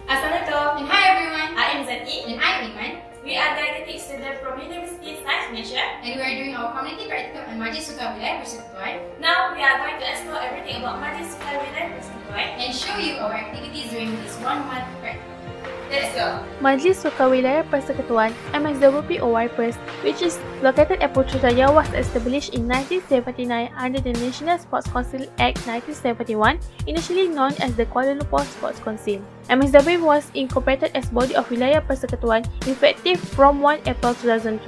Assalamualaikum. And hi everyone. I am Zati. And I am Iman. We are dietetics students from University Science Malaysia. And we are doing our community practicum on Majlis Sukan Wilayah Persekutuan. Now we are going to explore everything about Majlis Sukan Wilayah Persekutuan And show you our activities during this 1 month practicum. Let's go. Majlis Sukan Wilayah Persekutuan MSWP or YPers, which is located at Putrajaya, was established in 1979 under the National Sports Council Act 1971, initially known as the Kuala Lumpur Sports Council. MSWP was incorporated as body of Wilayah Persekutuan effective from 1 April 2012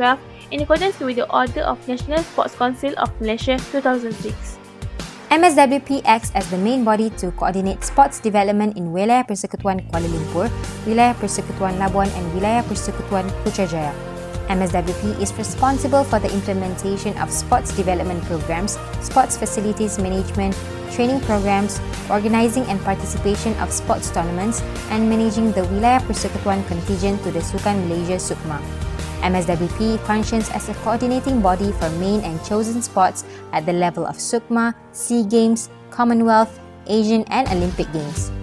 in accordance with the Order of National Sports Council of Malaysia 2006. MSWP acts as the main body to coordinate sports development in Wilayah Persekutuan Kuala Lumpur, Wilayah Persekutuan Labuan and Wilayah Persekutuan Putrajaya. MSWP is responsible for the implementation of sports development programs, sports facilities management, training programs, organizing and participation of sports tournaments, and managing the Wilayah Persekutuan contingent to the Sukan Malaysia SUKMA. MSWP functions as a coordinating body for main and chosen sports at the level of SUKMA, SEA Games, Commonwealth, Asian and Olympic Games.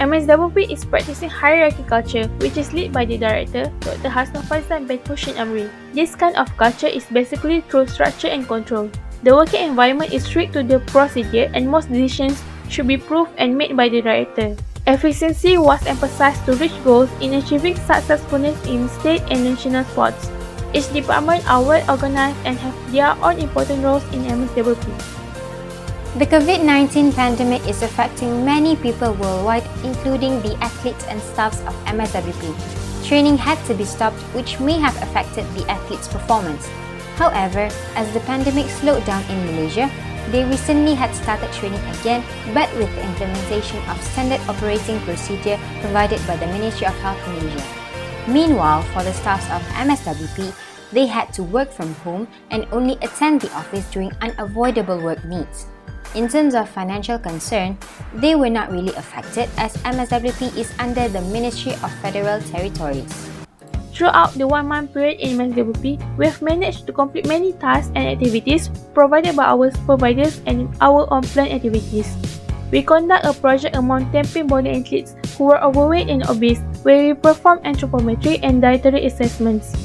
MSWP is practicing hierarchy culture, which is led by the director, Dr. Hasnul Faizan bin Hushin Amri. This kind of culture is basically through structure and control. The working environment is strict to the procedure and most decisions should be proved and made by the director. Efficiency was emphasized to reach goals in achieving successfulness in state and national sports. Each department are well organized and have their own important roles in MSWP. The COVID-19 pandemic is affecting many people worldwide, including the athletes and staffs of MSWP. Training had to be stopped, which may have affected the athletes' performance. However, as the pandemic slowed down in Malaysia, they recently had started training again, but with the implementation of standard operating procedure provided by the Ministry of Health Malaysia. Meanwhile, for the staffs of MSWP, they had to work from home and only attend the office during unavoidable work needs. In terms of financial concern, they were not really affected as MSWP is under the Ministry of Federal Territories. Throughout the 1 month period in MSWP, we have managed to complete many tasks and activities provided by our supervisors and our own planned activities. We conduct a project among 10 body athletes who were overweight and obese, where we perform anthropometry and dietary assessments.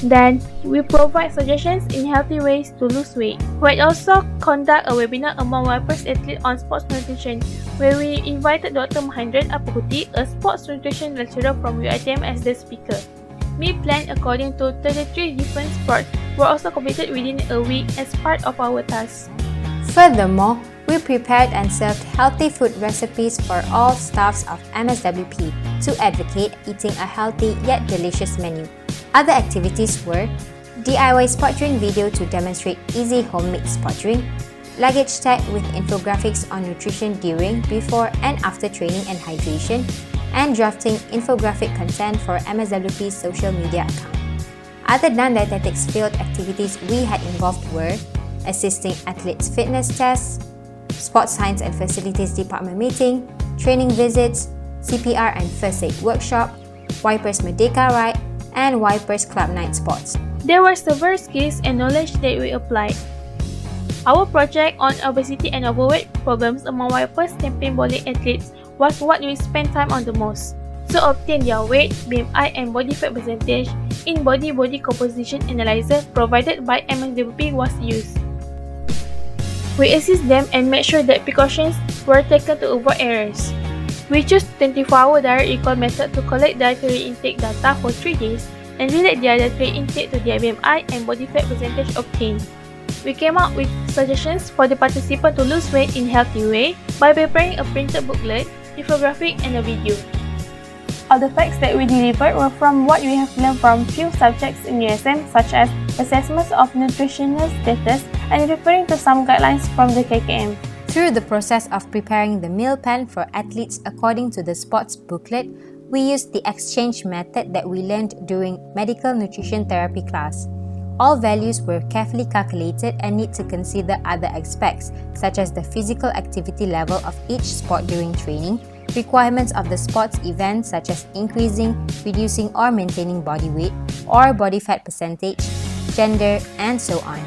Then, we provide suggestions in healthy ways to lose weight. We also conduct a webinar among YPers athletes on sports nutrition, where we invited Dr. Mahendran Apahuti, a sports nutrition lecturer from UiTM, as the speaker. Meal plan according to 33 different sports were also completed within a week as part of our tasks. Furthermore, we prepared and served healthy food recipes for all staffs of MSWP to advocate eating a healthy yet delicious menu. Other activities were DIY spot drink video to demonstrate easy homemade spot drink, luggage tag with infographics on nutrition during, before and after training and hydration, and drafting infographic content for MSWP's social media account. Other non-dietetics field activities we had involved were assisting athletes' fitness tests, sports science and facilities department meeting, training visits, CPR and first aid workshop, YPers Merdeka Ride, and YPers Club Night Sports. There were several skills and knowledge that we applied. Our project on obesity and overweight problems among YPers campaign body athletes was what we spent time on the most. To obtain their weight, BMI and body fat percentage, in-body body composition analyzer provided by MSWP was used. We assist them and make sure that precautions were taken to avoid errors. We chose 24-hour direct recall method to collect dietary intake data for 3 days and relate their dietary intake to their BMI and body fat percentage obtained. We came up with suggestions for the participant to lose weight in a healthy way by preparing a printed booklet, infographic, and a video. All the facts that we delivered were from what we have learned from few subjects in USM, such as assessments of nutritional status and referring to some guidelines from the KKM. Through the process of preparing the meal plan for athletes according to the sports booklet, we used the exchange method that we learned during medical nutrition therapy class. All values were carefully calculated and need to consider other aspects, such as the physical activity level of each sport during training, requirements of the sports event such as increasing, reducing or maintaining body weight or body fat percentage, gender, and so on.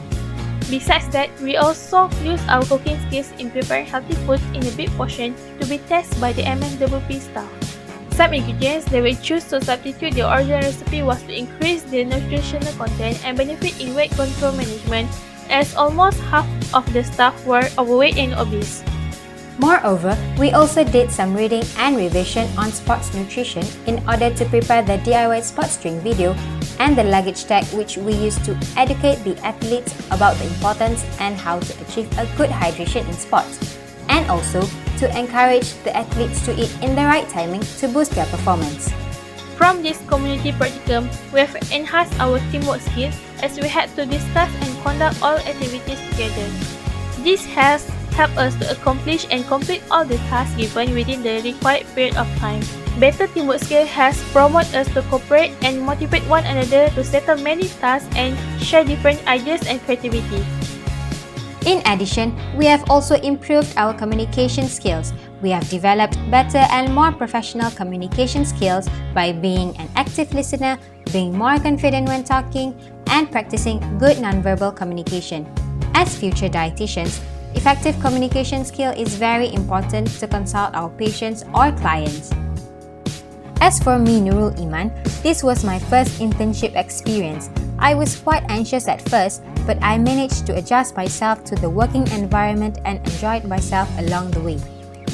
Besides that, we also use our cooking skills in preparing healthy foods in a big portion to be tested by the MSWP staff. Some ingredients that we choose to substitute the original recipe was to increase the nutritional content and benefit in weight control management, as almost half of the staff were overweight and obese. Moreover, we also did some reading and revision on sports nutrition in order to prepare the DIY sports drink video and the luggage tag, which we used to educate the athletes about the importance and how to achieve a good hydration in sports, and also to encourage the athletes to eat in the right timing to boost their performance. From this community practicum, we have enhanced our teamwork skills as we had to discuss and conduct all activities together. This has helped us to accomplish and complete all the tasks given within the required period of time. Better teamwork skill has promoted us to cooperate and motivate one another to settle many tasks and share different ideas and creativity. In addition, we have also improved our communication skills. We have developed better and more professional communication skills by being an active listener, being more confident when talking, and practicing good nonverbal communication. As future dietitians, effective communication skill is very important to consult our patients or clients. As for me, Nurul Iman, this was my first internship experience. I was quite anxious at first, but I managed to adjust myself to the working environment and enjoyed myself along the way.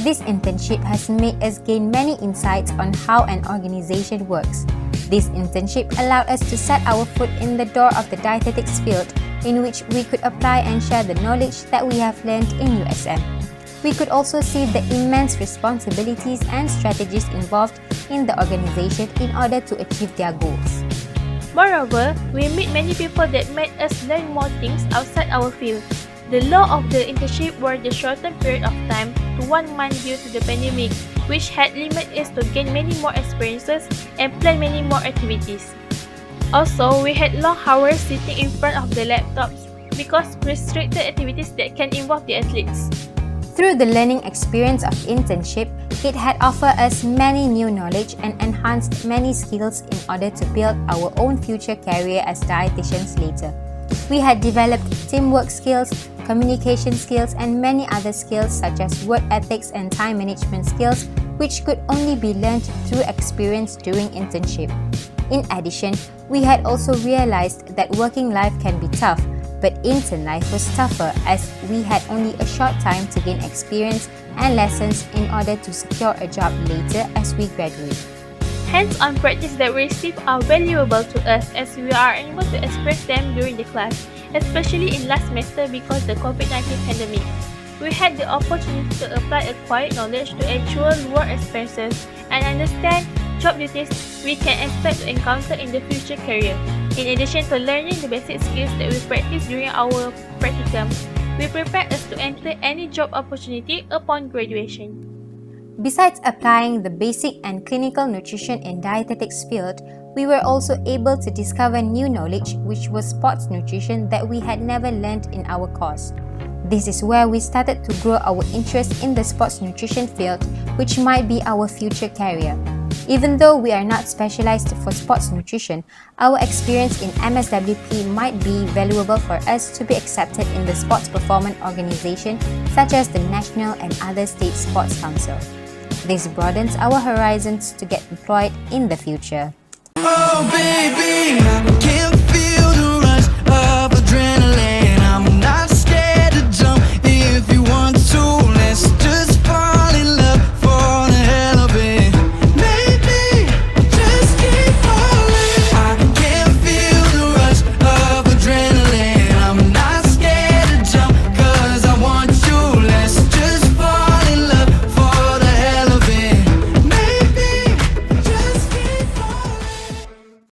This internship has made us gain many insights on how an organization works. This internship allowed us to set our foot in the door of the dietetics field, in which we could apply and share the knowledge that we have learned in USM. We could also see the immense responsibilities and strategies involved in the organization in order to achieve their goals. Moreover, we meet many people that made us learn more things outside our field. The law of the internship were the shortened period of time to 1 month due to the pandemic, which had limited us to gain many more experiences and plan many more activities. Also, we had long hours sitting in front of the laptops because restricted activities that can involve the athletes. Through the learning experience of internship, it had offered us many new knowledge and enhanced many skills in order to build our own future career as dietitians later. We had developed teamwork skills, communication skills, and many other skills such as work ethics and time management skills, which could only be learned through experience during internship. In addition, we had also realized that working life can be tough, but intern life was tougher as we had only a short time to gain experience and lessons in order to secure a job later as we graduate. Hands-on practice that we receive are valuable to us as we are able to express them during the class, especially in last semester because of the COVID-19 pandemic. We had the opportunity to apply acquired knowledge to actual work experiences and understand job duties we can expect to encounter in the future career. In addition to learning the basic skills that we practice during our practicum, we prepare us to enter any job opportunity upon graduation. Besides applying the basic and clinical nutrition in dietetics field, we were also able to discover new knowledge which was sports nutrition that we had never learned in our course. This is where we started to grow our interest in the sports nutrition field, which might be our future career. Even though we are not specialized for sports nutrition, our experience in MSWP might be valuable for us to be accepted in the sports performance organization such as the National and other state sports council. This broadens our horizons to get employed in the future. Oh baby, I can feel